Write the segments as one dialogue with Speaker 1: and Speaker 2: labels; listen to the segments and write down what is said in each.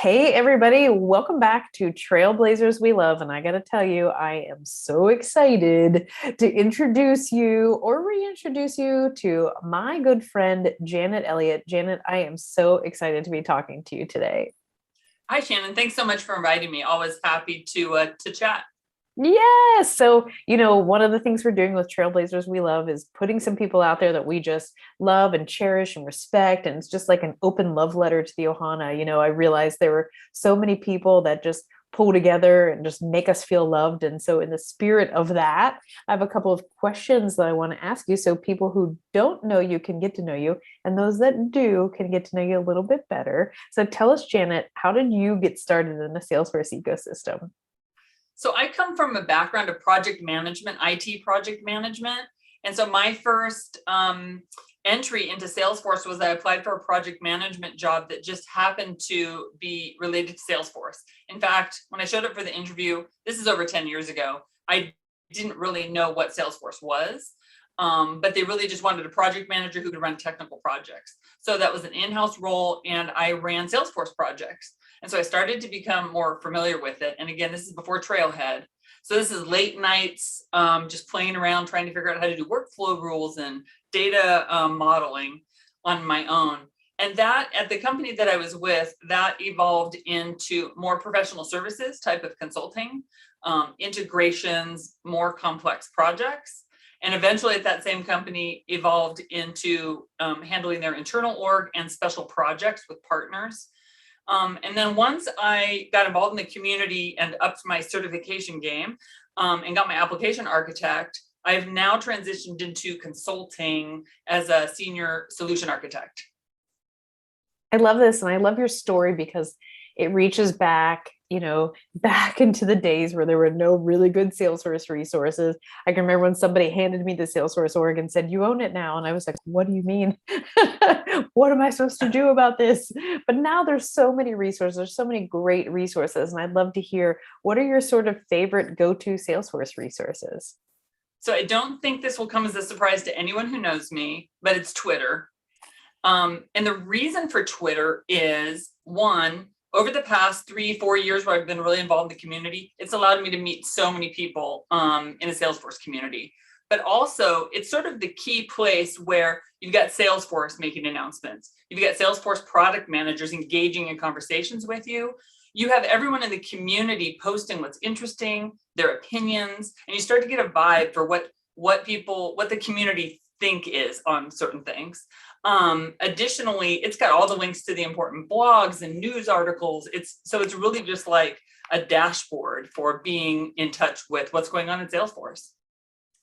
Speaker 1: Hey, everybody, welcome back to Trailblazers We Love. And I got to tell you, I am so excited to introduce you or reintroduce you to my good friend, Janet Elliott. Janet, I am so excited to be talking to you today.
Speaker 2: Hi, Shannon. Thanks so much for inviting me. Always happy to chat.
Speaker 1: Yes. So, one of the things we're doing with Trailblazers We Love is putting some people out there that we just love and cherish and respect. And it's just like an open love letter to the Ohana. I realized there were so many people that just pull together and just make us feel loved. And so, in the spirit of that, I have a couple of questions that I want to ask you so people who don't know you can get to know you, and those that do can get to know you a little bit better. So, tell us, Janet, how did you get started in the Salesforce ecosystem?
Speaker 2: So I come from a background of project management, IT project management. And so my first entry into Salesforce was I applied for a project management job that just happened to be related to Salesforce. In fact, when I showed up for the interview, this is over 10 years ago, I didn't really know what Salesforce was. But they really just wanted a project manager who could run technical projects. So that was an in-house role, and I ran Salesforce projects. And so I started to become more familiar with it. And again, this is before Trailhead. So this is late nights, just playing around, trying to figure out how to do workflow rules and data modeling on my own. And that at the company that I was with, that evolved into more professional services type of consulting, integrations, more complex projects. And eventually at that same company evolved into handling their internal org and special projects with partners. And then once I got involved in the community and upped my certification game and got my application architect, I've now transitioned into consulting as a senior solution architect.
Speaker 1: I love this. And I love your story because it reaches back, back into the days where there were no really good Salesforce resources. I can remember when somebody handed me the Salesforce org and said, "You own it now." And I was like, "What do you mean? What am I supposed to do about this?" But now there's so many resources, there's so many great resources. And I'd love to hear, what are your sort of favorite go-to Salesforce resources?
Speaker 2: So I don't think this will come as a surprise to anyone who knows me, but it's Twitter. And the reason for Twitter is, one, over the past 3-4 years where I've been really involved in the community, it's allowed me to meet so many people in the Salesforce community. But also, it's sort of the key place where you've got Salesforce making announcements. You've got Salesforce product managers engaging in conversations with you. You have everyone in the community posting what's interesting, their opinions, and you start to get a vibe for what the community think is on certain things. Additionally, it's got all the links to the important blogs and news articles. It's really just like a dashboard for being in touch with what's going on in Salesforce.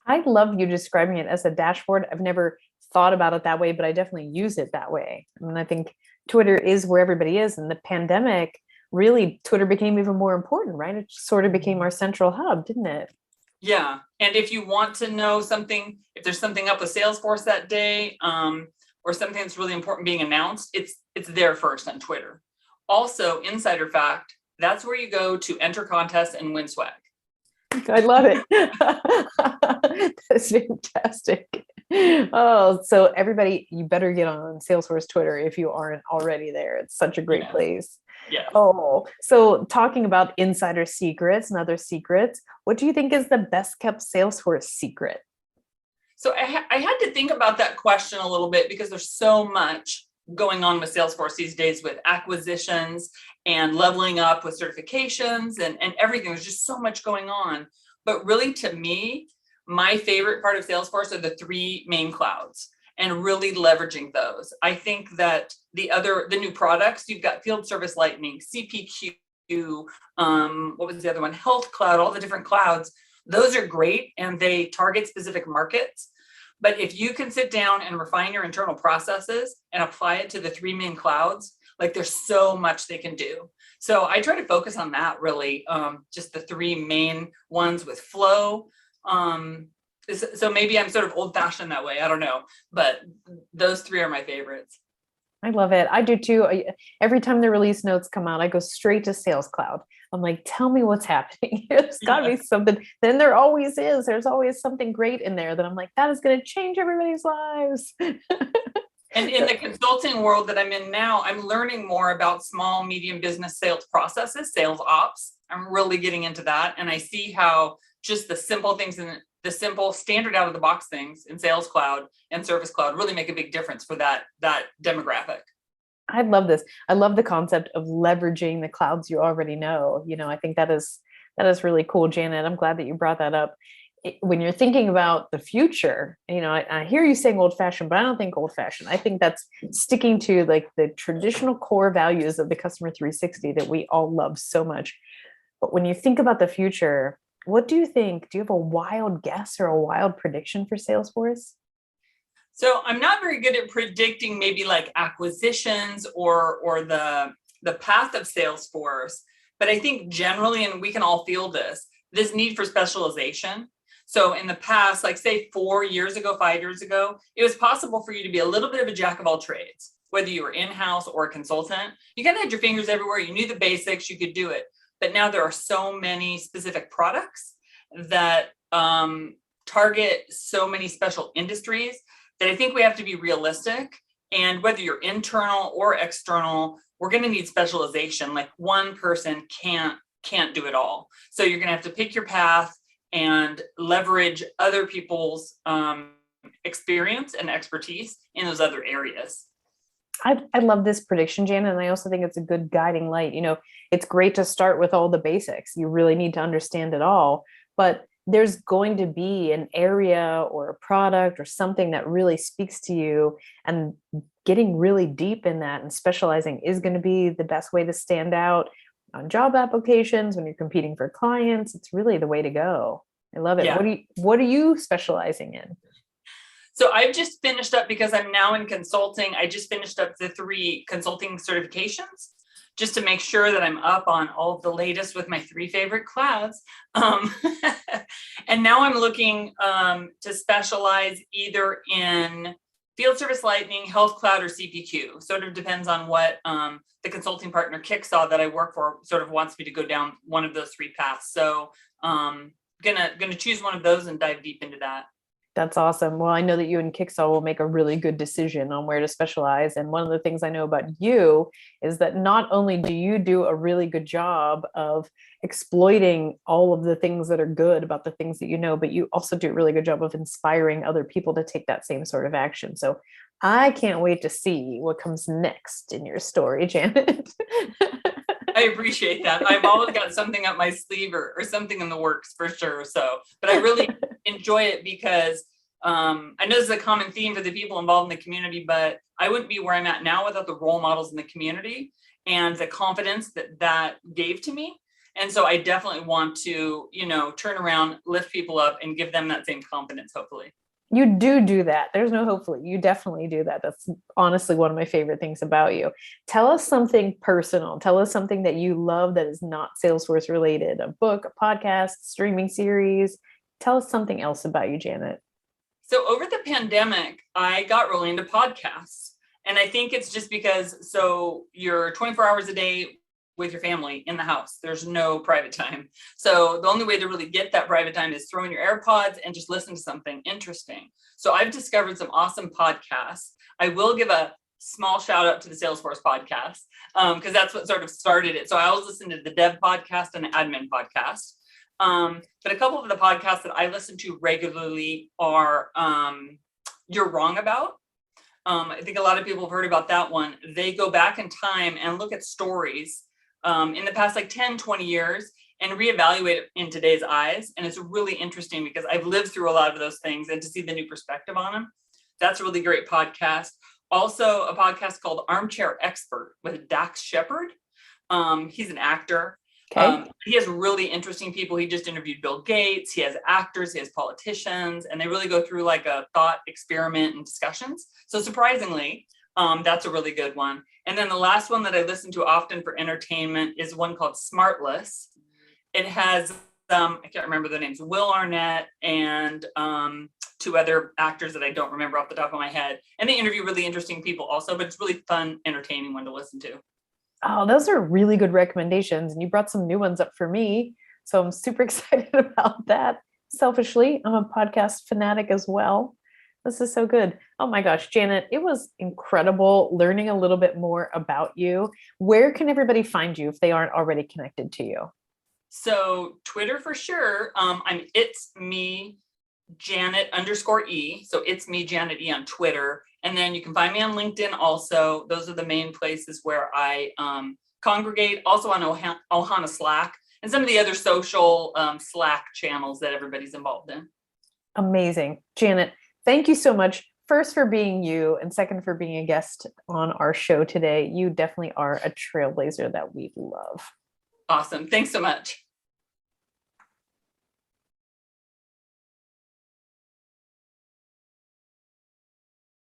Speaker 1: I love you describing it as a dashboard. I've never thought about it that way, but I definitely use it that way. I mean, I think Twitter is where everybody is. And the pandemic, really, Twitter became even more important, right? It sort of became our central hub, didn't it?
Speaker 2: Yeah. And if you want to know something, if there's something up with Salesforce that day, or something that's really important being announced, it's there first on Twitter. Also, insider fact, that's where you go to enter contests and win swag.
Speaker 1: I love it. That's fantastic. Oh, so everybody, you better get on Salesforce Twitter if you aren't already there. It's such a great
Speaker 2: Yes.
Speaker 1: place.
Speaker 2: Yes.
Speaker 1: Oh, so talking about insider secrets and other secrets, what do you think is the best kept Salesforce secret?
Speaker 2: So I had to think about that question a little bit because there's so much going on with Salesforce these days with acquisitions and leveling up with certifications and everything. There's just so much going on. But really, to me, my favorite part of Salesforce are the three main clouds and really leveraging those. I think that the new products, you've got Field Service Lightning, CPQ, what was the other one? Health Cloud, all the different clouds. Those are great and they target specific markets. But if you can sit down and refine your internal processes and apply it to the three main clouds, like there's so much they can do. So I try to focus on that really, just the three main ones with flow. So maybe I'm sort of old fashioned that way. I don't know, but those three are my favorites.
Speaker 1: I love it. I do too. Every time the release notes come out, I go straight to Sales Cloud. I'm like, tell me what's happening. There's got to
Speaker 2: Yeah.
Speaker 1: be something. Then there always is. There's always something great in there that I'm like, that is going to change everybody's lives.
Speaker 2: And in the consulting world that I'm in now, I'm learning more about small, medium business sales processes, sales ops. I'm really getting into that. And I see how just the simple things and the simple standard out of the box things in Sales Cloud and Service Cloud really make a big difference for that demographic.
Speaker 1: I love this. I love the concept of leveraging the clouds you already know. I think that is really cool, Janet. I'm glad that you brought that up. When you're thinking about the future, I hear you saying old fashioned, but I don't think old fashioned. I think that's sticking to like the traditional core values of the customer 360 that we all love so much. But when you think about the future, what do you think? Do you have a wild guess or a wild prediction for Salesforce?
Speaker 2: So I'm not very good at predicting maybe like acquisitions or the path of Salesforce, but I think generally, and we can all feel this need for specialization. So in the past, like say 4 years ago, 5 years ago, it was possible for you to be a little bit of a jack of all trades, whether you were in-house or a consultant. You kind of had your fingers everywhere. You knew the basics, you could do it. But now there are so many specific products that target so many special industries that I think we have to be realistic. And whether you're internal or external, we're going to need specialization. Like one person can't do it all. So you're going to have to pick your path and leverage other people's experience and expertise in those other areas.
Speaker 1: I love this prediction, Janet, and I also think it's a good guiding light. It's great to start with all the basics. You really need to understand it all, but there's going to be an area or a product or something that really speaks to you, and getting really deep in that and specializing is going to be the best way to stand out on job applications when you're competing for clients. It's really the way to go. I love it.
Speaker 2: Yeah.
Speaker 1: What are you specializing in?
Speaker 2: So I've just finished up, because I'm now in consulting, I just finished up the 3 consulting certifications just to make sure that I'm up on all of the latest with my 3 favorite clouds. And now I'm looking to specialize either in Field Service Lightning, Health Cloud, or CPQ. Sort of depends on what the consulting partner Kicksaw that I work for sort of wants me to go down one of those 3 paths. So gonna choose one of those and dive deep into that.
Speaker 1: That's awesome. Well, I know that you and Kicksaw will make a really good decision on where to specialize. And one of the things I know about you is that not only do you do a really good job of exploiting all of the things that are good about the things that you know, but you also do a really good job of inspiring other people to take that same sort of action. So I can't wait to see what comes next in your story, Janet.
Speaker 2: I appreciate that. I've always got something up my sleeve or something in the works for sure. So, but I really enjoy it because I know this is a common theme for the people involved in the community, but I wouldn't be where I'm at now without the role models in the community and the confidence that gave to me. And so I definitely want to, turn around, lift people up, and give them that same confidence, hopefully.
Speaker 1: You do that. There's no hopefully. You definitely do that. That's honestly one of my favorite things about you. Tell us something personal. Tell us something that you love that is not Salesforce related, a book, a podcast, streaming series. Tell us something else about you, Janet.
Speaker 2: So over the pandemic, I got really into podcasts. And I think it's just because, so you're 24 hours a day with your family in the house. There's no private time. So the only way to really get that private time is throw in your AirPods and just listen to something interesting. So I've discovered some awesome podcasts. I will give a small shout out to the Salesforce podcast because that's what sort of started it. So I always listen to the Dev podcast and the Admin podcast. But a couple of the podcasts that I listen to regularly are You're Wrong About. I think a lot of people have heard about that one. They go back in time and look at stories in the past like 10, 20 years and reevaluate it in today's eyes. And it's really interesting because I've lived through a lot of those things, and to see the new perspective on them, that's a really great podcast. Also a podcast called Armchair Expert with Dax Shepard. He's an actor.
Speaker 1: Okay.
Speaker 2: He has really interesting people. He just interviewed Bill Gates. He has actors, he has politicians, and they really go through like a thought experiment and discussions. So surprisingly, that's a really good one. And then the last one that I listen to often for entertainment is one called Smartless. It has, I can't remember the names, Will Arnett and 2 other actors that I don't remember off the top of my head. And they interview really interesting people also, but it's really fun, entertaining one to listen to.
Speaker 1: Oh, those are really good recommendations. And you brought some new ones up for me. So I'm super excited about that. Selfishly, I'm a podcast fanatic as well. This is so good. Oh my gosh, Janet, it was incredible learning a little bit more about you. Where can everybody find you if they aren't already connected to you?
Speaker 2: So Twitter for sure. It's me, Janet_E. So it's me, Janet E on Twitter. And then you can find me on LinkedIn also. Those are the main places where I congregate. Also on Ohana Slack and some of the other social Slack channels that everybody's involved in.
Speaker 1: Amazing. Janet, thank you so much. First, for being you, and second, for being a guest on our show today. You definitely are a trailblazer that we love.
Speaker 2: Awesome. Thanks so much.